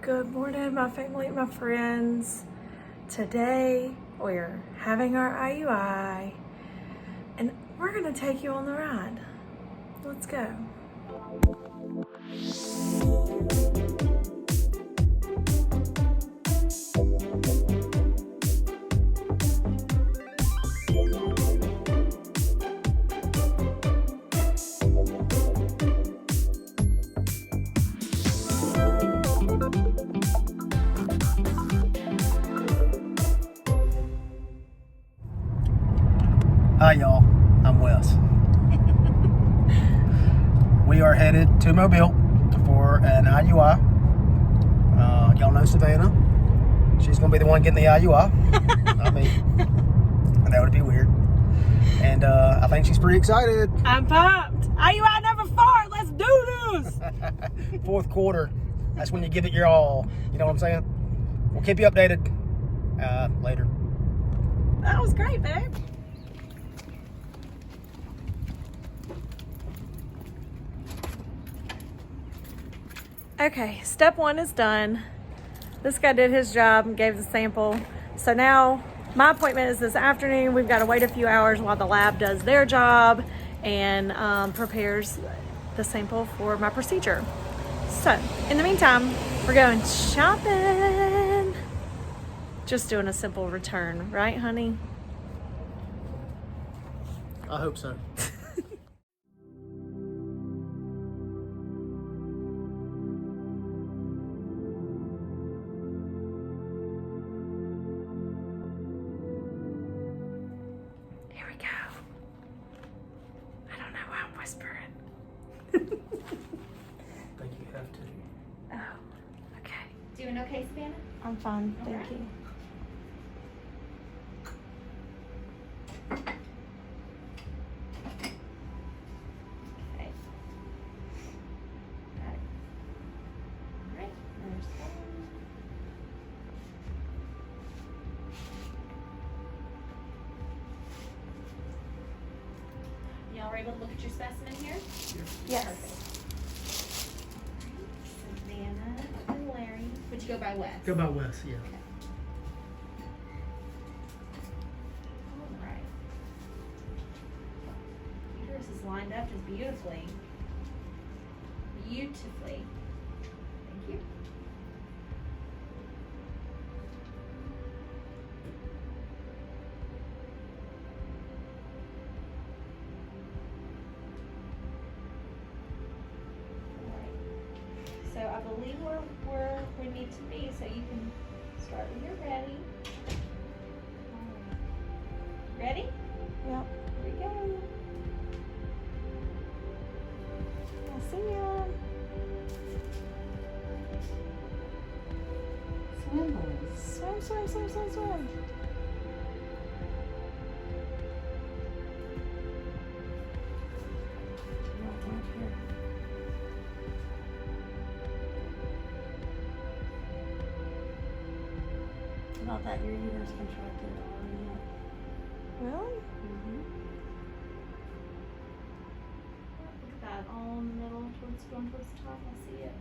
Good morning, my family, my friends. Today we're having our IUI and we're gonna take you on the ride. Let's go. Hi y'all, I'm Wes. We are headed to Mobile for an IUI. Y'all know Savannah. She's gonna be the one getting the IUI. I mean, that would be weird. And I think she's pretty excited. I'm pumped. IUI number 4, let's do this. Fourth quarter, that's when you give it your all. You know what I'm saying? We'll keep you updated later. That was great, babe. Okay, step 1 is done. This guy did his job and gave the sample. So now my appointment is this afternoon. We've got to wait a few hours while the lab does their job and prepares the sample for my procedure. So in the meantime, we're going shopping. Just doing a simple return, right, honey? I hope so. Here we go. I don't know why I'm whispering. I think you have to. Oh, okay. Doing okay, Savannah? I'm fine, thank Alright. you. Okay. Got it. Alright, there's one. Y'all were able to look at your specimen here? Yes. Savannah and Larry. Would you go by Wes? Go by Wes, yeah. Alright. Uterus is lined up just beautifully. Beautifully. Thank you. Alright. So I believe we're where we need to be, so you can start when you're ready. Alright. Ready? Yep. Here we go. I'll see ya. Swim, boys. Swim, swim, swim, swim, swim. About that, your uterus contracted already. Really? Look at that, all in the middle, going towards the top. I see it.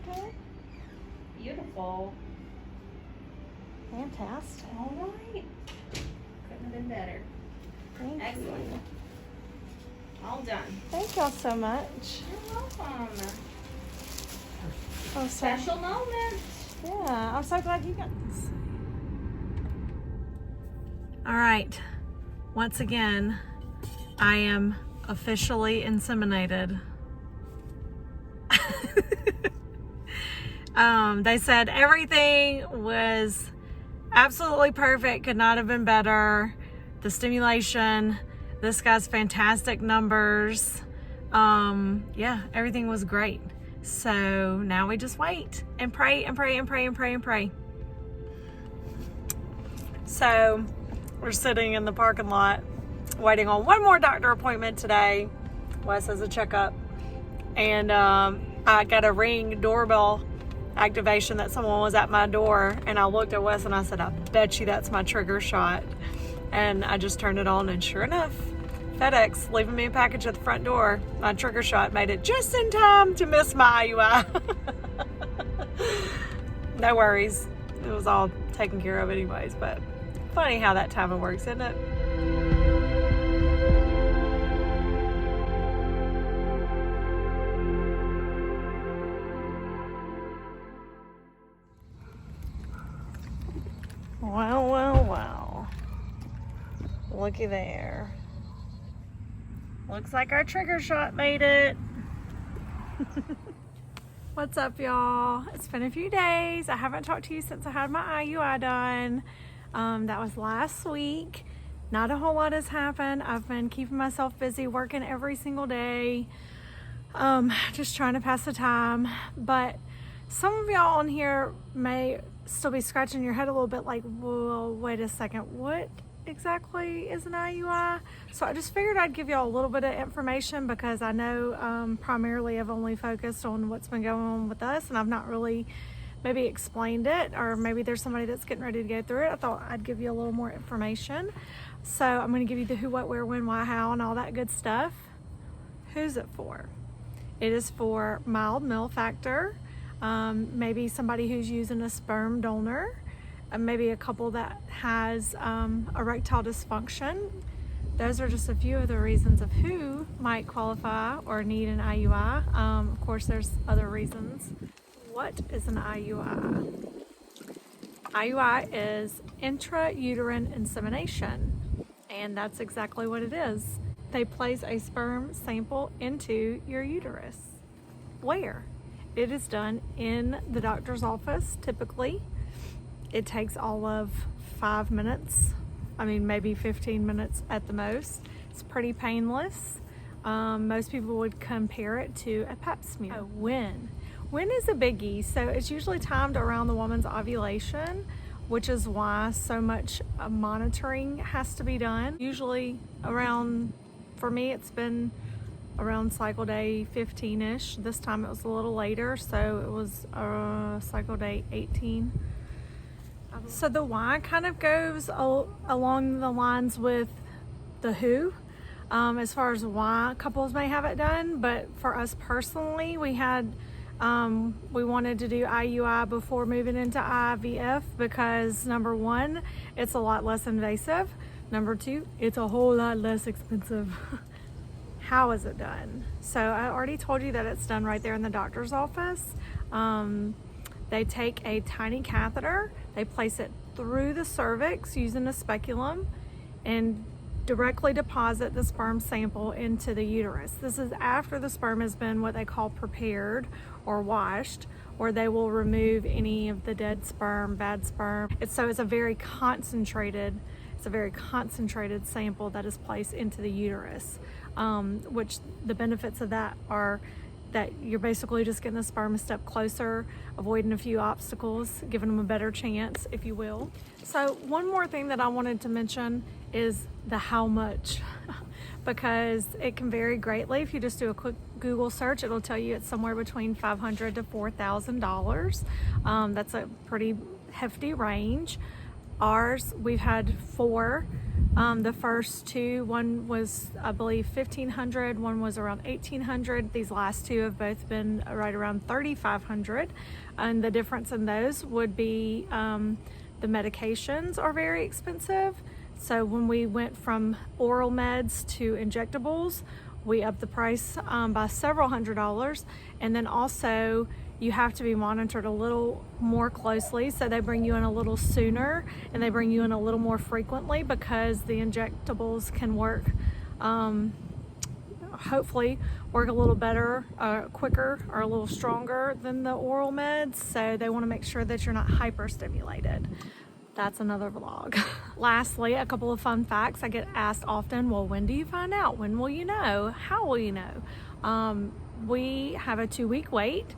Okay. Beautiful. Fantastic. All right. Couldn't have been better. Thank Excellent. you. All done. Thank y'all so much. You're welcome. Oh, so, Special moment. yeah, I'm so glad you got this. All right. Once again, I am officially inseminated. They said everything was absolutely perfect, could not have been better. The stimulation, this guy's fantastic numbers. Yeah, everything was great. So now we just wait and pray and pray and pray and pray and pray. So we're sitting in the parking lot waiting on one more doctor appointment today. Wes has a checkup. And I got a Ring doorbell activation that someone was at my door, and I looked at Wes and I said, I bet you that's my trigger shot. And I just turned it on, and sure enough, FedEx leaving me a package at the front door. My trigger shot made it just in time to miss my IUI. no worries. It was all taken care of anyways, but funny how that timing works, isn't it? Well, well, well. Looky there. Looks like our trigger shot made it. What's up, y'all? It's been a few days. I haven't talked to you since I had my IUI done. That was last week. Not a whole lot has happened. I've been keeping myself busy, working every single day, just trying to pass the time. But some of y'all on here may still be scratching your head a little bit like, well, wait a second, what exactly is an IUI? So I just figured I'd give y'all a little bit of information because I know primarily I've only focused on what's been going on with us, and I've not really maybe explained it, or maybe there's somebody that's getting ready to go through it. I thought I'd give you a little more information. So I'm going to give you the who, what, where, when, why, how, and all that good stuff. Who's it for? It is for mild male factor, maybe somebody who's using a sperm donor, maybe a couple that has erectile dysfunction. Those are just a few of the reasons of who might qualify or need an IUI. Of course, there's other reasons. What is an IUI? IUI is intrauterine insemination, and that's exactly what it is. They place a sperm sample into your uterus. Where? It is done in the doctor's office, typically. It takes all of 5 minutes. I mean, maybe 15 minutes at the most. It's pretty painless. Most people would compare it to a pap smear. Oh, when? When is a biggie. So it's usually timed around the woman's ovulation, which is why so much monitoring has to be done. Usually around, for me, it's been around cycle day 15-ish. This time it was a little later, so it was cycle day 18. So the why kind of goes along the lines with the who, as far as why couples may have it done. But for us personally, we wanted to do IUI before moving into IVF because number one, it's a lot less invasive. Number two, it's a whole lot less expensive. How is it done? So I already told you that it's done right there in the doctor's office. They take a tiny catheter, they place it through the cervix using a speculum, and directly deposit the sperm sample into the uterus. This is after the sperm has been what they call prepared or washed, or they will remove any of the dead sperm, bad sperm. It's a very concentrated sample that is placed into the uterus, which the benefits of that are that you're basically just getting the sperm a step closer, avoiding a few obstacles, giving them a better chance, if you will. So one more thing that I wanted to mention is the how much, because it can vary greatly. If you just do a quick Google search, it'll tell you it's somewhere between $500 to $4,000. That's a pretty hefty range. Ours, we've had 4. The first 2, one was, I believe, $1,500, one was around $1,800. These last 2 have both been right around $3,500. And the difference in those would be the medications are very expensive. So when we went from oral meds to injectables, we upped the price by several $100s. And then also, you have to be monitored a little more closely. So they bring you in a little sooner and they bring you in a little more frequently because the injectables can work, hopefully work a little better, quicker, or a little stronger than the oral meds. So they want to make sure that you're not hyperstimulated. That's another vlog. Lastly, a couple of fun facts. I get asked often, well, when do you find out? When will you know? How will you know? We have a 2-week wait,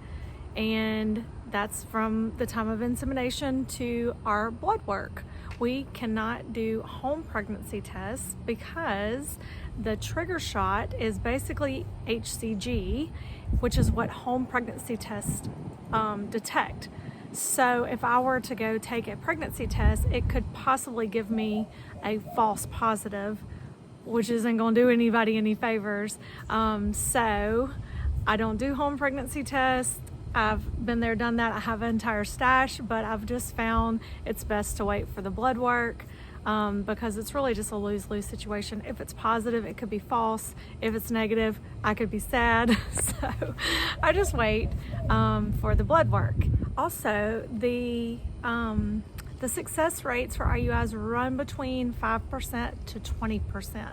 and that's from the time of insemination to our blood work. We cannot do home pregnancy tests because the trigger shot is basically HCG, which is what home pregnancy tests detect. So if I were to go take a pregnancy test, it could possibly give me a false positive, which isn't going to do anybody any favors. So I don't do home pregnancy tests. I've been there, done that. I have an entire stash, but I've just found it's best to wait for the blood work because it's really just a lose-lose situation. If it's positive, it could be false. If it's negative, I could be sad. So I just wait for the blood work. Also, the success rates for IUIs run between 5% to 20%.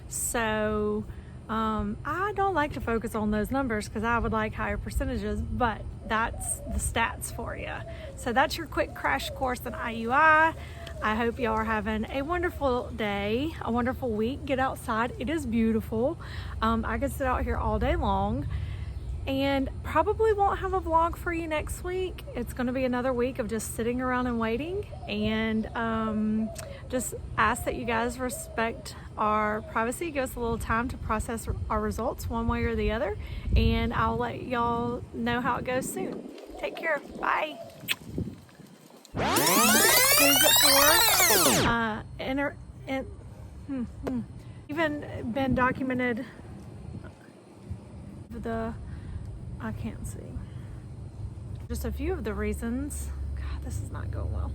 So I don't like to focus on those numbers because I would like higher percentages, but that's the stats for you. So that's your quick crash course in IUI. I hope y'all are having a wonderful day, a wonderful week. Get outside. It is beautiful. I could sit out here all day long. And probably won't have a vlog for you next week. It's going to be another week of just sitting around and waiting, and just ask that you guys respect our privacy. Give us a little time to process our results one way or the other, and I'll let y'all know how it goes soon. Take care. Bye. Who's it for? Even been documented I can't see. Just a few of the reasons. God, this is not going well.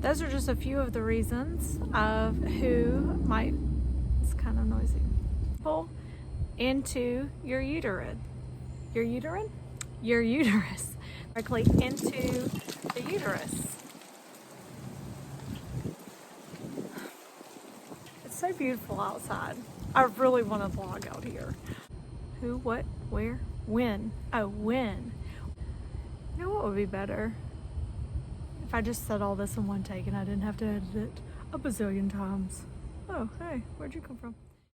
Those are just a few of the reasons of who might, it's kind of noisy, pull into your uterus. Your uterine? Your uterus. Directly into the uterus. It's so beautiful outside. I really want to vlog out here. Who, what, where, when? Oh, when. You know what would be better? If I just said all this in one take and I didn't have to edit it a bazillion times. Oh, hey, where'd you come from?